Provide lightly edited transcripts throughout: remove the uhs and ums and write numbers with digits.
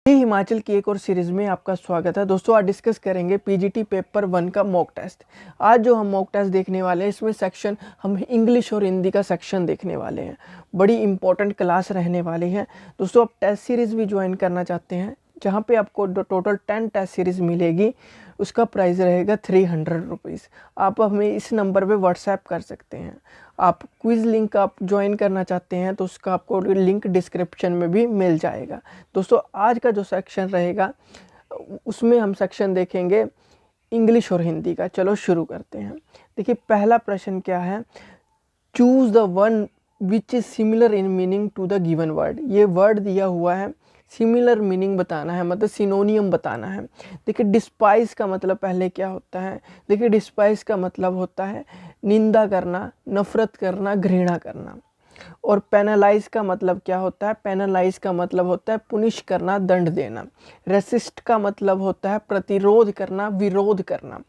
हिमाचल की एक और सीरीज में आपका स्वागत है। दोस्तों आज डिस्कस करेंगे पीजीटी पेपर 1 का मॉक टेस्ट। आज जो हम मॉक टेस्ट देखने वाले हैं इसमें सेक्शन हम इंग्लिश और हिंदी का सेक्शन देखने वाले हैं। बड़ी इंपॉर्टेंट क्लास रहने वाली है। दोस्तों आप टेस्ट सीरीज भी ज्वाइन करना चाहते हैं जहाँ पे आपको टोटल 10 टेस्ट सीरीज मिलेगी, उसका प्राइस रहेगा 300 रुपीज़। आप हमें इस नंबर पे व्हाट्सएप कर सकते हैं। आप क्विज़ लिंक आप ज्वाइन करना चाहते हैं तो उसका आपको लिंक डिस्क्रिप्शन में भी मिल जाएगा। दोस्तों आज का जो सेक्शन रहेगा उसमें हम सेक्शन देखेंगे इंग्लिश और हिंदी का। चलो शुरू करते हैं। देखिए पहला प्रश्न क्या है, choose the one which is similar in meaning to the given word. ये वर्ड दिया हुआ है, सिमिलर मीनिंग बताना है, मतलब सिनोनियम बताना है। देखिए डिस्पाइस का मतलब पहले क्या होता है। देखिए डिस्पाइस का मतलब होता है निंदा करना, नफरत करना, घृणा करना। और पेनलाइज का मतलब क्या होता है, पेनलाइज का मतलब होता है पुनिश करना, दंड देना। रेसिस्ट का मतलब होता है प्रतिरोध करना, विरोध करना।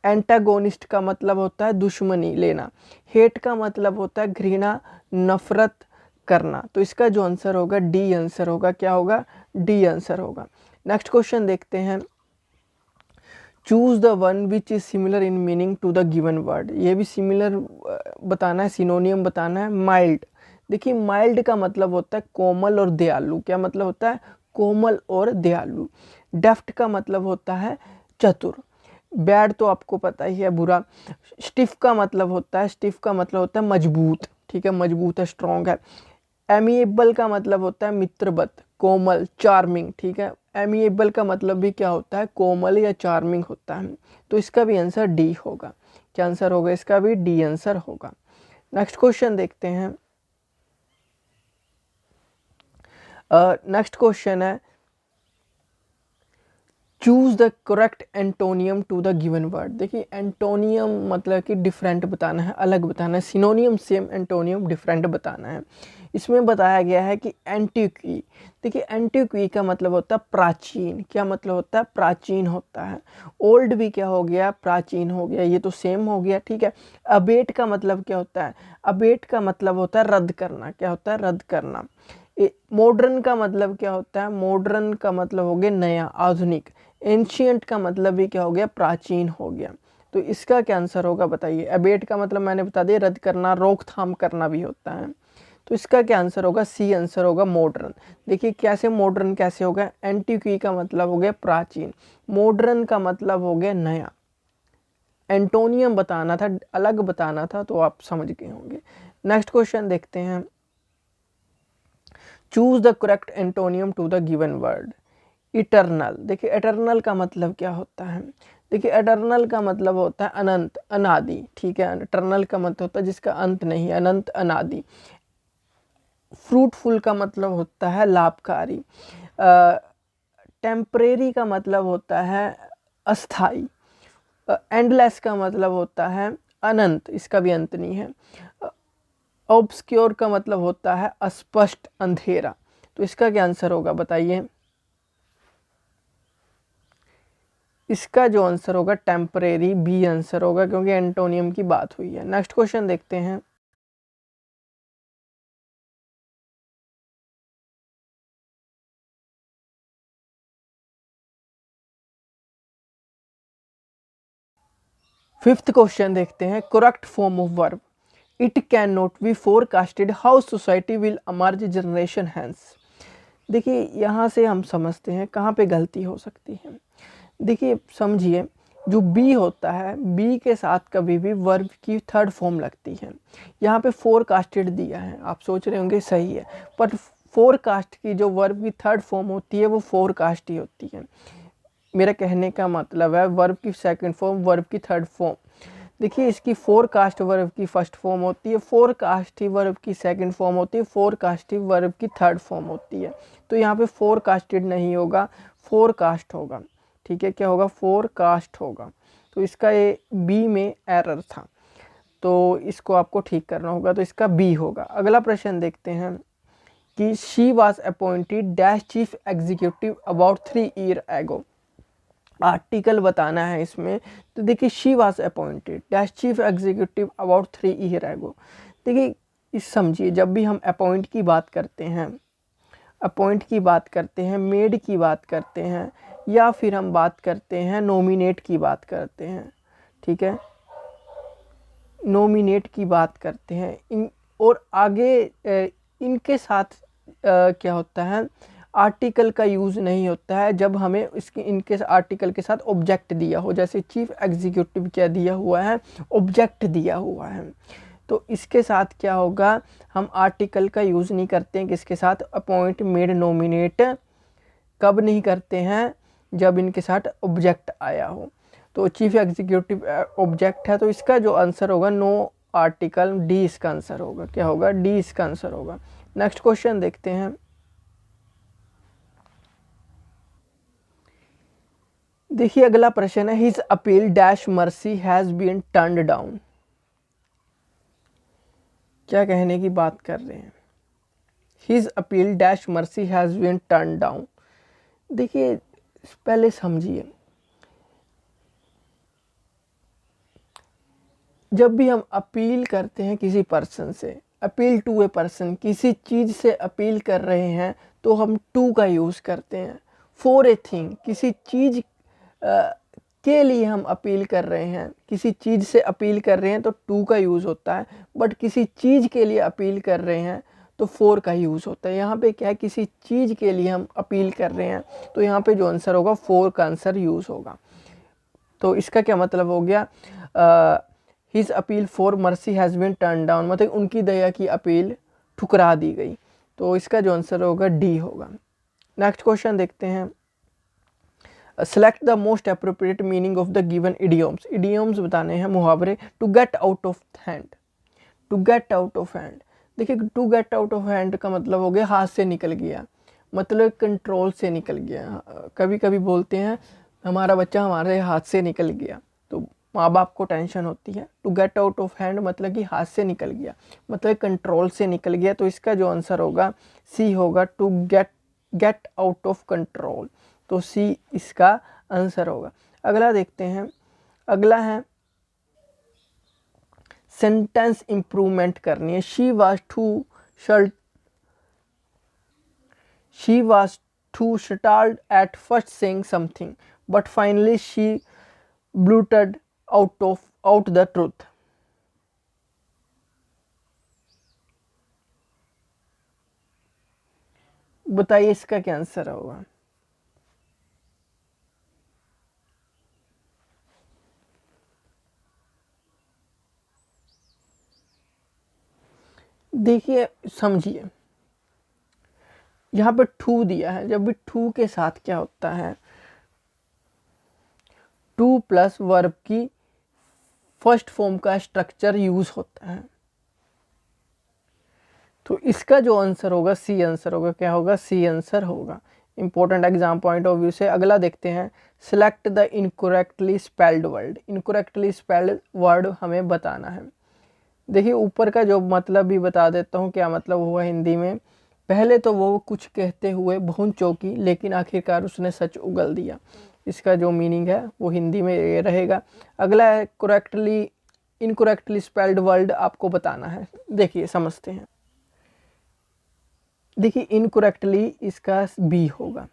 एंटागोनिस्ट का मतलब होता है दुश्मनी लेना। हेट का मतलब होता है घृणा, नफरत करना। तो इसका जो आंसर होगा डी आंसर होगा। क्या होगा? डी आंसर होगा। नेक्स्ट क्वेश्चन देखते हैं, choose the one which is similar in meaning to the given word. ये भी सिमिलर बताना है, सिनोनियम बताना है। माइल्ड, देखिए माइल्ड का मतलब होता है कोमल और दयालु। क्या मतलब होता है? कोमल और दयालु। डेफ्ट का मतलब होता है चतुर। बैड तो आपको पता ही है, बुरा। स्टिफ का मतलब होता है, स्टिफ का मतलब होता है मजबूत, ठीक है, मजबूत है, स्ट्रॉन्ग है। एमिएबल का मतलब होता है मित्रवत, कोमल, चार्मिंग, ठीक है। एमिएबल का मतलब भी क्या होता है? कोमल या चार्मिंग होता है। तो इसका भी आंसर डी होगा। क्या आंसर होगा? इसका भी डी आंसर होगा। नेक्स्ट क्वेश्चन देखते हैं। नेक्स्ट क्वेश्चन है, choose the correct antonym to the given word. देखिए एंटोनियम मतलब कि डिफरेंट बताना है, अलग बताना है। सिनोनियम सेम, एंटोनियम डिफरेंट बताना है। इसमें बताया गया है कि एंटीक्वी। देखिए एंटीक्वी का मतलब होता है प्राचीन। क्या मतलब होता है? प्राचीन होता है। ओल्ड भी क्या हो गया? प्राचीन हो गया। ये तो सेम हो गया, ठीक है। अबेट का मतलब क्या होता है? अबेट का मतलब होता है रद्द करना। क्या होता है? रद्द करना। मॉडर्न का मतलब क्या होता है? मॉडर्न का मतलब हो गया नया, आधुनिक। एंशियंट का मतलब भी क्या हो गया? प्राचीन हो गया। तो इसका क्या आंसर होगा बताइए। अबेट का मतलब मैंने बता दिया, रद्द करना, रोकथाम करना भी होता है। तो इसका क्या आंसर होगा? सी आंसर होगा मॉडर्न। देखिए कैसे मॉडर्न कैसे होगा? एंटीक्वी का मतलब हो गया प्राचीन, मॉडर्न का मतलब हो गया नया। एंटोनियम बताना था, अलग बताना था, तो आप समझ गए होंगे। नेक्स्ट क्वेश्चन देखते हैं, choose the correct antonym to the given word. Eternal. देखिए एटर्नल का मतलब क्या होता है? देखिए एटर्नल का मतलब होता है अनंत, अनादि, ठीक है। एटर्नल का मतलब होता है जिसका अंत नहीं, अनंत, अनादि। फ्रूटफुल का मतलब होता है लाभकारी। टेम्परेरी का मतलब होता है अस्थाई। एंडलेस का मतलब होता है अनंत, इसका भी अंत नहीं है। ऑब्सक्योर का मतलब होता है अस्पष्ट, अंधेरा। तो इसका क्या आंसर होगा बताइए। इसका जो आंसर होगा टेम्परेरी, बी आंसर होगा, क्योंकि एंटोनियम की बात हुई है। नेक्स्ट क्वेश्चन देखते हैं, फिफ्थ क्वेश्चन देखते हैं, correct form of verb. It can not be forecasted how society will emerge generation hence. देखिए यहाँ से हम समझते हैं कहाँ पे गलती हो सकती है। देखिए समझिए, जो बी होता है, बी के साथ कभी भी वर्ब की थर्ड फॉर्म लगती है। यहाँ पे फोरकास्टेड दिया है, आप सोच रहे होंगे सही है, पर फोरकास्ट की जो वर्ब की थर्ड फॉर्म होती है वो फोरकास्ट ही होती है। मेरा कहने का मतलब है वर्ब की सेकंड फॉर्म, वर्ब की थर्ड फॉर्म। देखिए इसकी फोरकास्ट वर्ब की फर्स्ट फॉर्म होती है, फोरकास्टिव वर्ब की सेकंड फॉर्म होती है, फोरकास्टिव वर्ब की थर्ड फॉर्म होती है। तो यहाँ पे फोरकास्टेड नहीं होगा, फोरकास्ट होगा, ठीक है। क्या होगा? फोरकास्ट होगा। तो इसका ये बी में एरर था, तो इसको आपको ठीक करना होगा, तो इसका बी होगा। अगला प्रश्न देखते हैं कि she was appointed dash chief executive about 3 year ago. Article बताना है इसमें। तो देखिए she was appointed dash chief executive about 3 year ago. देखिए इस समझिए, जब भी हम अपॉइंट की बात करते हैं, अपॉइंट की बात करते हैं, मेड की बात करते हैं, या फिर हम बात करते हैं नॉमिनेट की बात करते हैं। ठीक है, नॉमिनेट की बात करते हैं। इन और आगे इनके साथ क्या होता है, आर्टिकल का यूज़ नहीं होता है जब हमें इसके इनके आर्टिकल के साथ ऑब्जेक्ट दिया हो। जैसे चीफ एग्जीक्यूटिव क्या दिया हुआ है, ऑब्जेक्ट दिया हुआ है, तो इसके साथ क्या होगा, हम आर्टिकल का यूज़ नहीं करते हैं। किसके साथ, अपॉइंट, मेड, नॉमिनेट। कब नहीं करते हैं, जब इनके साथ ऑब्जेक्ट आया हो। तो चीफ एग्जीक्यूटिव ऑब्जेक्ट है, तो इसका जो आंसर होगा नो आर्टिकल, डी इसका आंसर होगा। क्या होगा, डी इसका आंसर होगा। नेक्स्ट क्वेश्चन देखते हैं। देखिए अगला प्रश्न है, his appeal dash mercy has been turned down. क्या कहने की बात कर रहे हैं, his appeal dash mercy has been turned down. देखिए पहले समझिए, जब भी हम अपील करते हैं किसी पर्सन से, अपील टू ए पर्सन, किसी चीज़ से अपील कर रहे हैं, तो हम टू का यूज़ करते हैं। फॉर ए थिंग, किसी चीज़ के लिए हम अपील कर रहे हैं, किसी चीज़ से अपील कर रहे हैं तो टू का यूज़ होता है। बट किसी चीज़ के लिए अपील कर रहे हैं तो फोर का यूज़ होता है। यहाँ पे क्या है, किसी चीज़ के लिए हम अपील कर रहे हैं, तो यहाँ पे जो आंसर होगा फोर का आंसर यूज़ होगा। तो इसका क्या मतलब हो गया, his appeal for mercy has been turn down, मतलब उनकी दया की अपील ठुकरा दी गई। तो इसका जो आंसर होगा डी होगा। नेक्स्ट क्वेश्चन देखते हैं। Select the most appropriate meaning of the given idioms. Idioms बताने हैं, मुहावरे। To get out of hand, to get out of hand. देखिए to get out of hand का मतलब हो गया हाथ से निकल गया, मतलब कंट्रोल से निकल गया। कभी कभी बोलते हैं हमारा बच्चा हमारे हाथ से निकल गया, तो माँ बाप को टेंशन होती है। To get out of hand मतलब कि हाथ से निकल गया, मतलब कंट्रोल से निकल गया। तो इसका जो आंसर होगा सी होगा, to get out of control. तो सी इसका आंसर होगा। अगला देखते हैं। अगला है सेंटेंस इंप्रूवमेंट करनी है। She was too startled at first saying something, but finally she blurted out the truth. बताइए इसका क्या आंसर होगा। देखिए समझिए, यहाँ पे टू दिया है, जब भी टू के साथ क्या होता है, टू प्लस वर्ब की फर्स्ट फॉर्म का स्ट्रक्चर यूज होता है। तो इसका जो आंसर होगा सी आंसर होगा। क्या होगा, सी आंसर होगा। Important exam point of view से। अगला देखते हैं। Select the incorrectly spelled word. Incorrectly spelled word हमें बताना है। देखिए ऊपर का जो मतलब भी बता देता हूँ क्या मतलब हुआ हिंदी में। पहले तो वो कुछ कहते हुए बहुत चौंकी, लेकिन आखिरकार उसने सच उगल दिया। इसका जो मीनिंग है वो हिंदी में ये रहेगा। अगला है इनकरेक्टली स्पेल्ड वर्ड आपको बताना है। देखिए समझते हैं। देखिए इनकरेक्टली इसका बी होगा।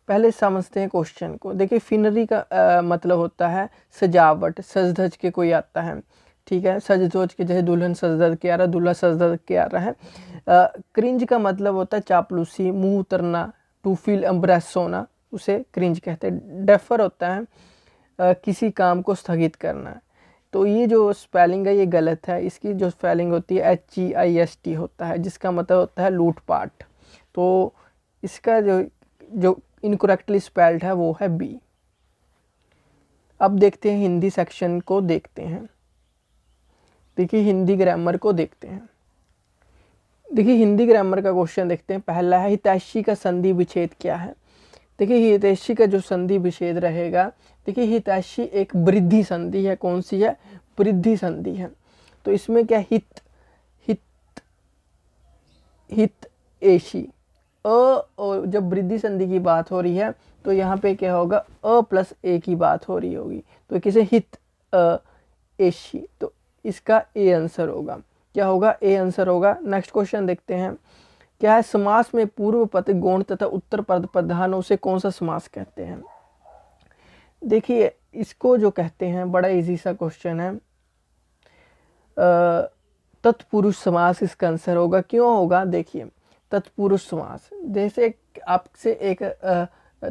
पहले समझते हैं क्वेश्चन को। देखिए फिनरी का मतलब होता है सजावट, सज धज के कोई आता है। ठीक है, सज धज के, जैसे दुल्हन सज धज के आ रहा है, दूल्हा सज धज के आ रहा है। क्रिंज का मतलब होता है चापलूसी, मुंह उतरना, टू फील एम्ब्रेस होना, उसे क्रिंज कहते हैं। डेफर होता है किसी काम को स्थगित करना। तो ये जो स्पेलिंग है ये गलत है। इसकी जो स्पेलिंग होती है HEIST होता है, जिसका मतलब होता है लूटपाट। तो इसका जो इनकरेक्टली स्पेल्ड है वो है बी। अब देखते हैं हिंदी सेक्शन को देखते हैं। देखिए हिंदी ग्रामर को देखते हैं। देखिए हिंदी ग्रामर का क्वेश्चन देखते हैं। पहला है हितैषी का संधि विच्छेद क्या है। देखिए हितैषी का जो संधि विच्छेद रहेगा, देखिए हितैषी एक वृद्धि संधि है। कौन सी है, वृद्धि संधि है। तो इसमें क्या हित एशी और जब वृद्धि संधि की बात हो रही है तो यहाँ पे क्या होगा, अ प्लस ए की बात हो रही होगी। तो किसे हित एशी, तो इसका ए आंसर होगा। क्या होगा, ए आंसर होगा। नेक्स्ट क्वेश्चन देखते हैं। क्या है, समास में पूर्व पद गौण तथा उत्तर पद प्रधान हो, उसे कौन सा समास कहते हैं? देखिए इसको जो कहते हैं, बड़ा इजी सा क्वेश्चन है, तत्पुरुष समास इसका आंसर होगा। क्यों होगा? देखिए तत्पुरुष समास, जैसे आपसे एक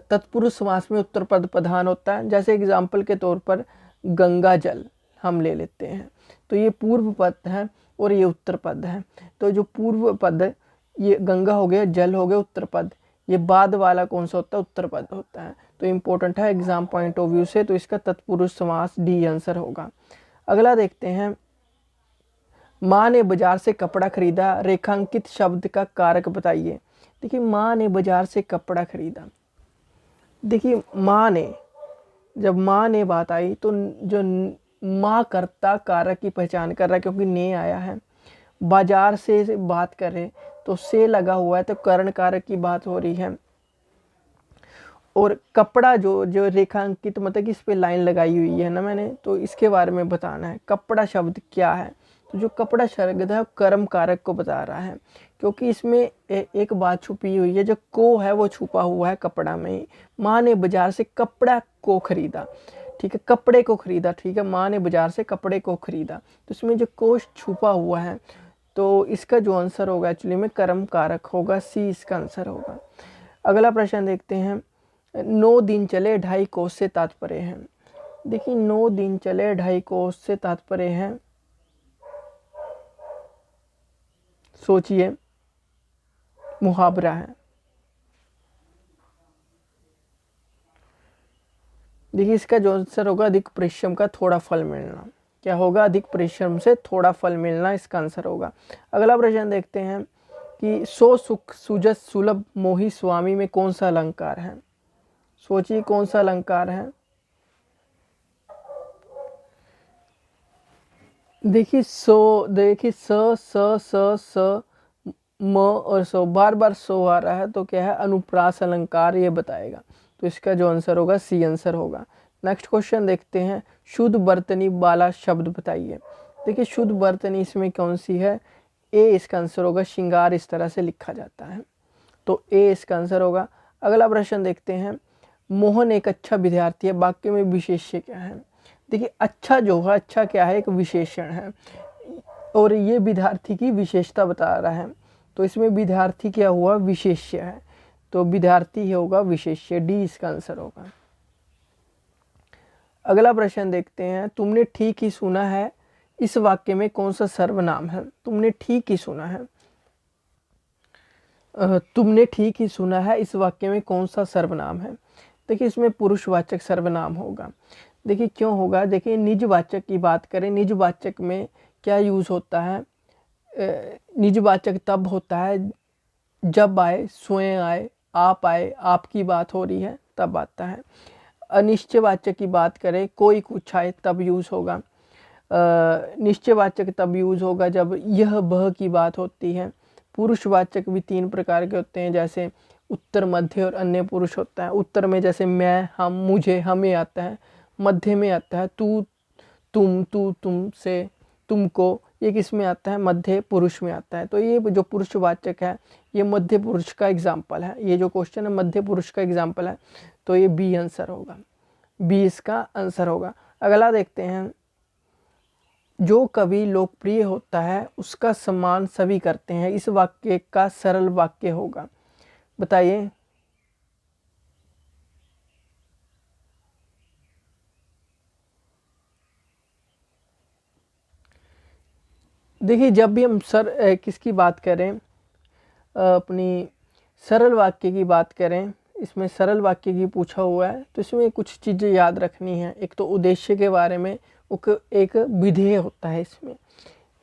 तत्पुरुष समास में उत्तर पद प्रधान होता है। जैसे एग्जाम्पल के तौर पर गंगा जल हम ले लेते हैं, तो ये पूर्व पद है और ये उत्तर पद है। तो जो पूर्व पद ये गंगा हो गया, जल हो गया उत्तर पद, ये बाद वाला कौन सा होता है? उत्तर पद होता है। तो इम्पोर्टेंट है एग्जाम पॉइंट ऑफ व्यू से, तो इसका तत्पुरुष समास डी आंसर होगा। अगला देखते हैं, माँ ने बाजार से कपड़ा खरीदा, रेखांकित शब्द का कारक बताइए। देखिए माँ ने बाजार से कपड़ा खरीदा, देखिए माँ ने, जब माँ ने बात आई तो जो माँ कर्ता कारक की पहचान कर रहा है, क्योंकि ने आया है। बाजार से बात करें तो से लगा हुआ है, तो करण कारक की बात हो रही है। और कपड़ा जो जो रेखांकित, मतलब कि इस पे लाइन लगाई हुई है ना मैंने, तो इसके बारे में बताना है कपड़ा शब्द क्या है। तो जो कपड़ा शब्द है कर्म कारक को बता रहा है, क्योंकि इसमें एक बात छुपी हुई है, जो को है वो छुपा हुआ है कपड़ा में। माँ ने बाजार से कपड़ा को खरीदा, ठीक है, कपड़े को खरीदा, ठीक है, माँ ने बाजार से कपड़े को खरीदा, तो इसमें जो कोश छुपा हुआ है, तो इसका जो आंसर होगा एक्चुअली में कर्म कारक होगा, सी इसका आंसर होगा। अगला प्रश्न देखते हैं, 9 दिन चले 2.5 कोस से तात्पर्य है। देखिए 9 दिन चले 2.5 कोस से तात्पर्य है, सोचिए, मुहावरा है। देखिए इसका जो आंसर होगा अधिक परिश्रम का थोड़ा फल मिलना। क्या होगा? अधिक परिश्रम से थोड़ा फल मिलना, इसका आंसर होगा। अगला प्रश्न देखते हैं कि सो सुख सुजस सुलभ मोहि स्वामी में कौन सा अलंकार है? सोचिए कौन सा अलंकार है? देखिए देखिए स म और सो, बार बार सो आ रहा है, तो क्या है? अनुप्रास अलंकार ये बताएगा। तो इसका जो आंसर होगा सी आंसर होगा। नेक्स्ट क्वेश्चन देखते हैं, शुद्ध बर्तनी वाला शब्द बताइए। देखिए शुद्ध बर्तनी इसमें कौन सी है? ए इसका आंसर होगा, श्रृंगार इस तरह से लिखा जाता है, तो ए इसका आंसर होगा। अगला प्रश्न देखते हैं, मोहन एक अच्छा विद्यार्थी है, वाक्य में विशेष्य क्या है? देखिए अच्छा जो है, अच्छा क्या है? एक विशेषण है, और ये विद्यार्थी की विशेषता बता रहा है, तो इसमें विद्यार्थी क्या हुआ? विशेष्य है, तो विद्यार्थी ही होगा विशेष्य, डी इसका आंसर होगा। अगला प्रश्न देखते हैं, तुमने ठीक ही सुना है, इस वाक्य में कौन सा सर्वनाम है? तुमने ठीक ही सुना है, तुमने ठीक ही सुना है, इस वाक्य में कौन सा सर्वनाम है? देखिए इसमें पुरुषवाचक सर्वनाम होगा। देखिए क्यों होगा? देखिए निजवाचक की बात करें, निजवाचक में क्या यूज होता है? निजवाचक तब होता है जब आए, स्वयं आए, आप आए, आपकी बात हो रही है तब आता है। अनिश्चयवाचक की बात करें, कोई कुछ आए तब यूज होगा। निश्चयवाचक तब यूज होगा जब यह वह की बात होती है। पुरुषवाचक भी 3 प्रकार के होते हैं, जैसे उत्तर, मध्य और अन्य पुरुष होता है। उत्तर में जैसे मैं, हम, मुझे, हमें आता है। मध्य में आता है तू, तुम, तू, तुमसे, तुमको, ये किस में आता है? मध्य पुरुष में आता है। तो ये जो पुरुषवाचक है ये मध्य पुरुष का एग्जाम्पल है, ये जो क्वेश्चन है मध्य पुरुष का एग्जाम्पल है, तो ये बी आंसर होगा, बी इसका आंसर होगा। अगला देखते हैं, जो कवि लोकप्रिय होता है उसका सम्मान सभी करते हैं, इस वाक्य का सरल वाक्य होगा, बताइए। देखिए जब भी हम किसकी बात करें, अपनी सरल वाक्य की बात करें, इसमें सरल वाक्य की पूछा हुआ है, तो इसमें कुछ चीज़ें याद रखनी है। एक तो उद्देश्य के बारे में, एक विधेय होता है इसमें,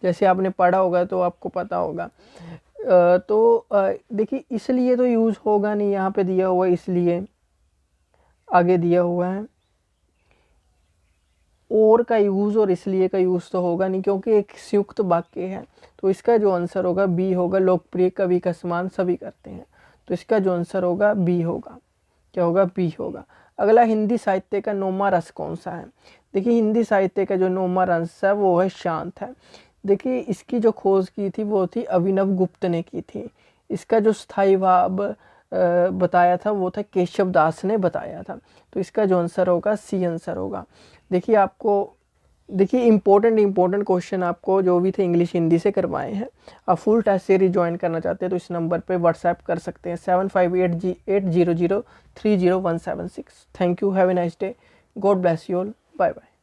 जैसे आपने पढ़ा होगा तो आपको पता होगा। तो देखिए इसलिए तो यूज़ होगा नहीं, यहाँ पे दिया हुआ इसलिए आगे दिया हुआ है, और का यूज़ और इसलिए का यूज़ तो होगा नहीं, क्योंकि एक संयुक्त वाक्य है। तो इसका जो आंसर होगा बी होगा, लोकप्रिय कवि का सम्मान सभी करते हैं, तो इसका जो आंसर होगा बी होगा। क्या होगा? बी होगा। अगला, हिंदी साहित्य का 9वां रस कौन सा है? देखिए हिंदी साहित्य का जो 9वां रस है वो है शांत है। देखिए इसकी जो खोज की थी वो थी अभिनव गुप्त ने की थी, इसका जो स्थाई भाव बताया था वो था केशव दास ने बताया था। तो इसका जो आंसर होगा सी आंसर होगा। देखिए इंपॉर्टेंट क्वेश्चन आपको जो भी थे इंग्लिश हिंदी से करवाए हैं। आप फुल टेस्ट सीरीज ज्वाइन करना चाहते हैं तो इस नंबर पे व्हाट्सएप कर सकते हैं 758800300176। Thank you, have a nice day, God bless you all, bye bye.